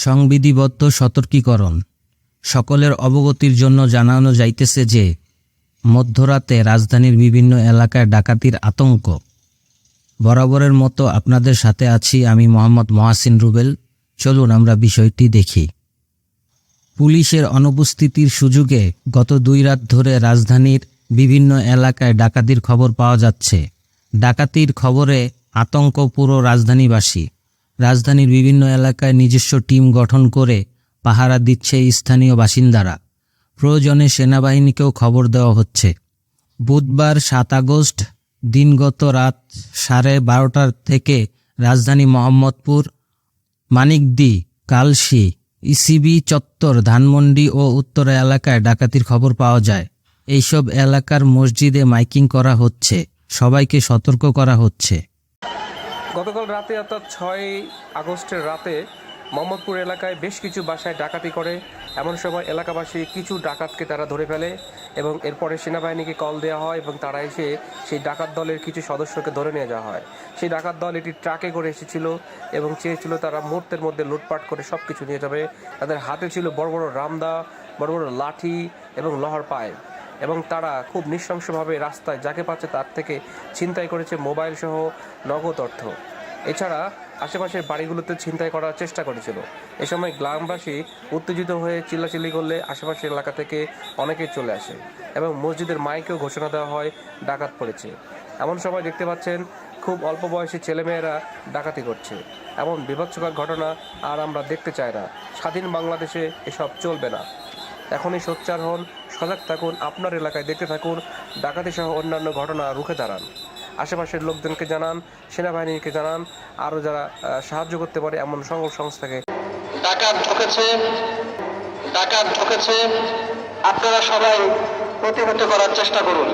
সংবিধিবদ্ধ সতর্কীকরণ। সকলের অবগতির জন্য জানানো যাইতেছে যে মধ্যরাতে রাজধানীর বিভিন্ন এলাকায় ডাকাতির আতঙ্ক। বরাবরের মতো আপনাদের সাথে আছি আমি মোহাম্মদ মহাসিন রুবেল। চলুন আমরা বিষয়টি দেখি। পুলিশের অনুপস্থিতির সুযোগে গত 2 রাত ধরে রাজধানীর বিভিন্ন এলাকায় ডাকাতির খবর পাওয়া যাচ্ছে। ডাকাতির খবরে আতঙ্ক পুরো রাজধানীবাসী। রাজধানীর বিভিন্ন এলাকায় নিজস্ব টিম গঠন করে পাহারা দিচ্ছে স্থানীয় বাসিন্দারা। প্রয়োজনে সেনাবাহিনীকেও খবর দেওয়া হচ্ছে। বুধবার 7 আগস্ট দিনগত রাত 12:30 থেকে রাজধানী মোহাম্মদপুর, মানিকদি, কালশী, ইসিবি চত্বর, ধানমন্ডি ও উত্তরা এলাকায় ডাকাতির খবর পাওয়া যায়। এইসব এলাকার মসজিদে মাইকিং করা হচ্ছে, সবাইকে সতর্ক করা হচ্ছে। গতকাল রাতে অর্থাৎ 6 আগস্টের রাতে মোহাম্মদপুর এলাকায় বেশ কিছু বাসায় ডাকাতি করে। এমন সময় এলাকাবাসী কিছু ডাকাতকে তারা ধরে ফেলে এবং এরপরে সেনাবাহিনীকে কল দেওয়া হয় এবং তারা এসে সেই ডাকাত দলের কিছু সদস্যকে ধরে নিয়ে যাওয়া হয়। সেই ডাকাত দল এটি ট্রাকে করে এসেছিল এবং চেয়েছিল তারা মুহূর্তের মধ্যে লুটপাট করে সব কিছু নিয়ে যাবে। তাদের হাতে ছিল বড় বড় রামদা, বড় বড় লাঠি এবং লোহার পাইপ, এবং তারা খুব নৃশংসভাবে রাস্তায় যাকে পাচ্ছে তার থেকে ছিনতাই করেছে মোবাইল সহ নগদ অর্থ। এছাড়া আশেপাশের বাড়িগুলোতে ছিনতাই করার চেষ্টা করেছিল। এ সময় গ্রামবাসী উত্তেজিত হয়ে চিল্লাচিল্লি করলে আশেপাশের এলাকা থেকে অনেকেই চলে আসে এবং মসজিদের মাইকেও ঘোষণা দেওয়া হয় ডাকাত পড়েছে। এমন সময় দেখতে পাচ্ছেন খুব অল্প বয়সী ছেলেমেয়েরা ডাকাতি করছে। এমন বিভৎসকর ঘটনা আর আমরা দেখতে চাই না। স্বাধীন বাংলাদেশে এসব চলবে না। এখনই সোচ্চার হন, সজাগ থাকুন, আপনার এলাকায় দেখতে থাকুন, ডাকাতি সহ অন্যান্য ঘটনা রুখে দাঁড়ান। আশেপাশের লোকজনকে জানান, সেনাবাহিনীকে জানান, আরও যারা সাহায্য করতে পারে এমন সকল সংস্থাকে। ডাকাত ঢুকেছে, আপনারা সবাই প্রতিহত করার চেষ্টা করুন।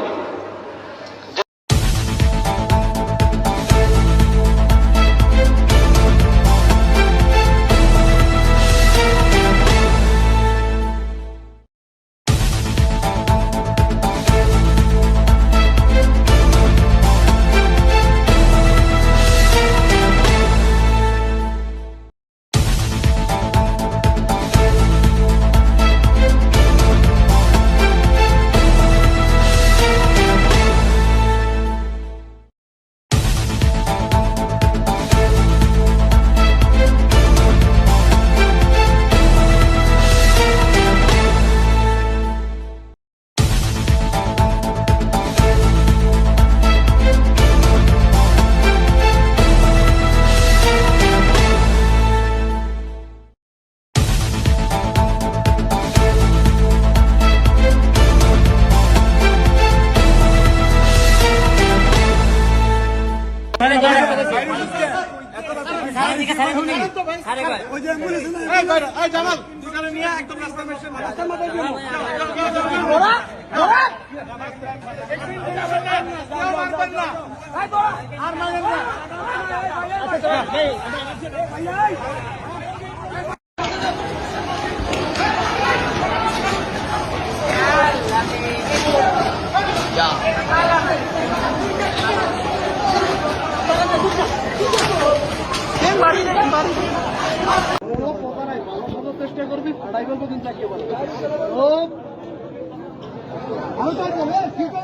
চেষ্টা করবি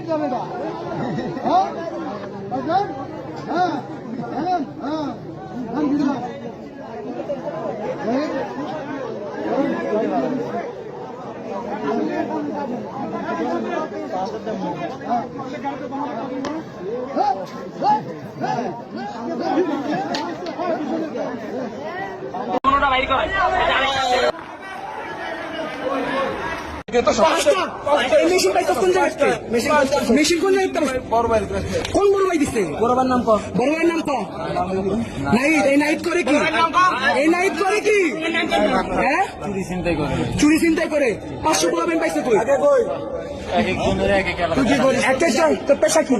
যাবে না। মেশিন কোন কোন বড় ভাই দিচ্ছে? বড় ভাইয়ের নাম এই নাইট করে কি? হ্যাঁ, চুরি চিন্তাই করে 500 বড় ভাই পাইছে। তুই তোর পেশা কি?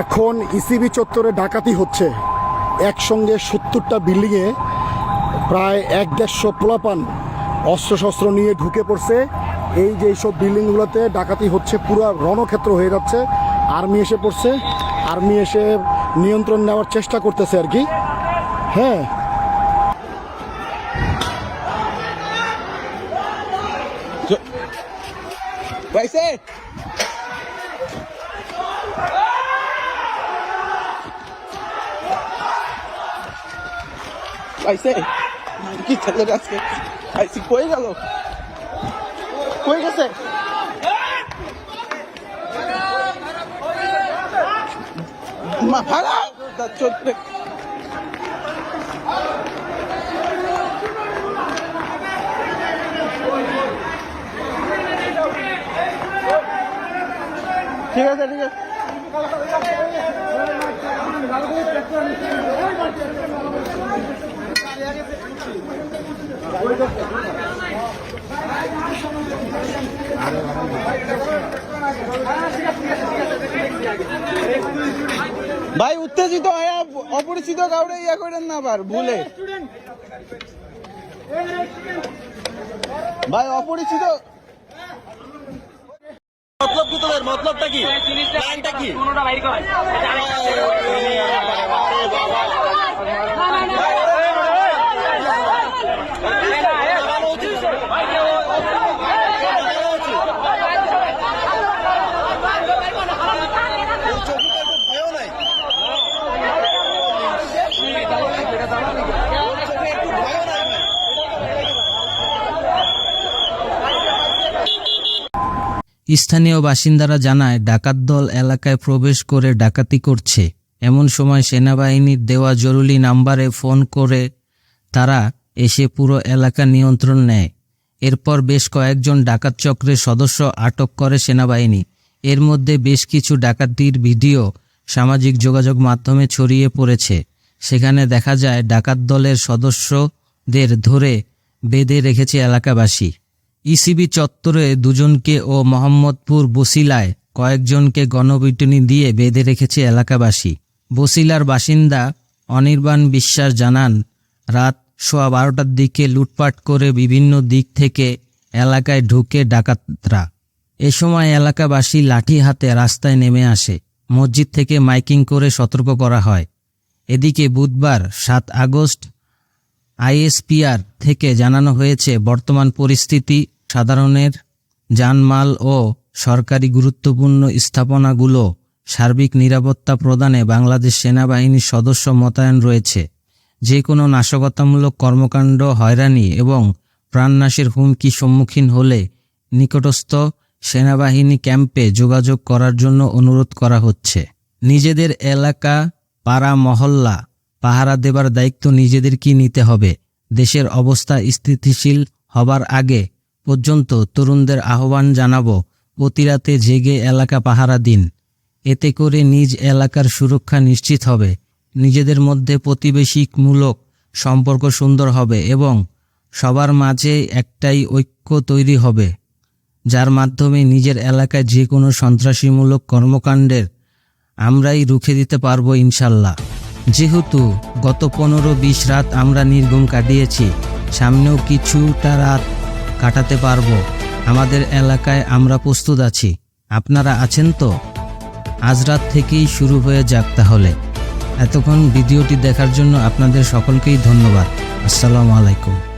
এখন ইসিবি চত্বরে ডাকাতি হচ্ছে। একসঙ্গে 70টা বিল্ডিংয়ে প্রায় 1-150 পোলাপান অস্ত্রশস্ত্র নিয়ে ঢুকে পড়ছে এই যে এইসব বিল্ডিংগুলোতে ডাকাতি হচ্ছে, পুরো রণক্ষেত্র হয়ে যাচ্ছে। আর্মি এসে পড়ছে, আর্মি এসে নিয়ন্ত্রণ নেওয়ার চেষ্টা করতেছে আর কি। হ্যাঁ, ভাইসে ভাইসে কি ছেলে আজকে আইসি কই গেল, কই গেছে? মা ভাড়া চোদ্দ ঠিক আছে, ঠিক আছে। ভাই উত্তেজিত হয়ে অপরিচিত কাউরে ইয়া করেন না, আবার ভুলে ভাই অপরিচিত। মতলব কি তোদের? মতলবটা কি? প্ল্যানটা কি? কোনটা বাইর কর। স্থানীয় বাসিন্দারা জানায় ডাকাত দল এলাকায় প্রবেশ করে ডাকাতি করছে। এমন সময় সেনাবাহিনীর দেওয়া জরুরি নাম্বারে ফোন করে তারা এসে পুরো এলাকা নিয়ন্ত্রণ নেয়। এরপর বেশ কয়েকজন ডাকাত চক্রের সদস্য আটক করে সেনাবাহিনী। এর মধ্যে বেশ কিছু ডাকাতির ভিডিও সামাজিক যোগাযোগ মাধ্যমে ছড়িয়ে পড়েছে। সেখানে দেখা যায় ডাকাত দলের সদস্যদের ধরে বেঁধে রেখেছে এলাকাবাসী। ইসিবি চত্বরে দুজনকে ও মোহাম্মদপুর বসিলায় কয়েকজনকে গণপিটুনি দিয়ে বেঁধে রেখেছে এলাকাবাসী। বসিলার বাসিন্দা অনির্বাণ বিশ্বাস জানান, রাত 12:15টার দিকে লুটপাট করে বিভিন্ন দিক থেকে এলাকায় ঢুকে ডাকাতরা। এ সময় এলাকাবাসী লাঠি হাতে রাস্তায় নেমে আসে। মসজিদ থেকে মাইকিং করে সতর্ক করা হয়। এদিকে বুধবার 7 আগস্ট আইএসপিআর থেকে জানানো হয়েছে, বর্তমান পরিস্থিতি সাধারণের জানমাল ও সরকারি গুরুত্বপূর্ণ স্থাপনাগুলো সার্বিক নিরাপত্তা প্রদানে বাংলাদেশ সেনাবাহিনীর সদস্য মোতায়েন রয়েছে। যে কোনো নাশকতামূলক কর্মকাণ্ড, হয়রানি এবং প্রাণনাশের হুমকি সম্মুখীন হলে নিকটস্থ সেনাবাহিনী ক্যাম্পে যোগাযোগ করার জন্য অনুরোধ করা হচ্ছে। নিজেদের এলাকা, পাড়া, মহল্লা পাহারা দেবার দায়িত্ব নিজেদেরকেই নিতে হবে। দেশের অবস্থা স্থিতিশীল হবার আগে পর্যন্ত তরুণদের আহ্বান জানাবো, প্রতি রাতে জেগে এলাকা পাহারা দিন। এতে করে নিজ এলাকার সুরক্ষা নিশ্চিত হবে, নিজেদের মধ্যে প্রতিবেশীমূলক সম্পর্ক সুন্দর হবে এবং সবার মাঝে একটাই ঐক্য তৈরি হবে, যার মাধ্যমে নিজের এলাকায় যে কোনো সন্ত্রাসীমূলক কর্মকাণ্ডের আমরাই রুখে দিতে পারবো ইনশাল্লাহ। যেহেতু গত 15-20 রাত আমরা নির্ঘুম কাটিয়েছি, সামনেও কিছুটা রাত কাটাতে পারবো। আমাদের এলাকায় আমরা প্রস্তুত আছি। আপনারা আছেন তো? আজ রাত থেকেই শুরু হয়ে যাক তাহলে। এতক্ষণ ভিডিওটি দেখার জন্য আপনাদের সকলকেই ধন্যবাদ। আসসালামু আলাইকুম।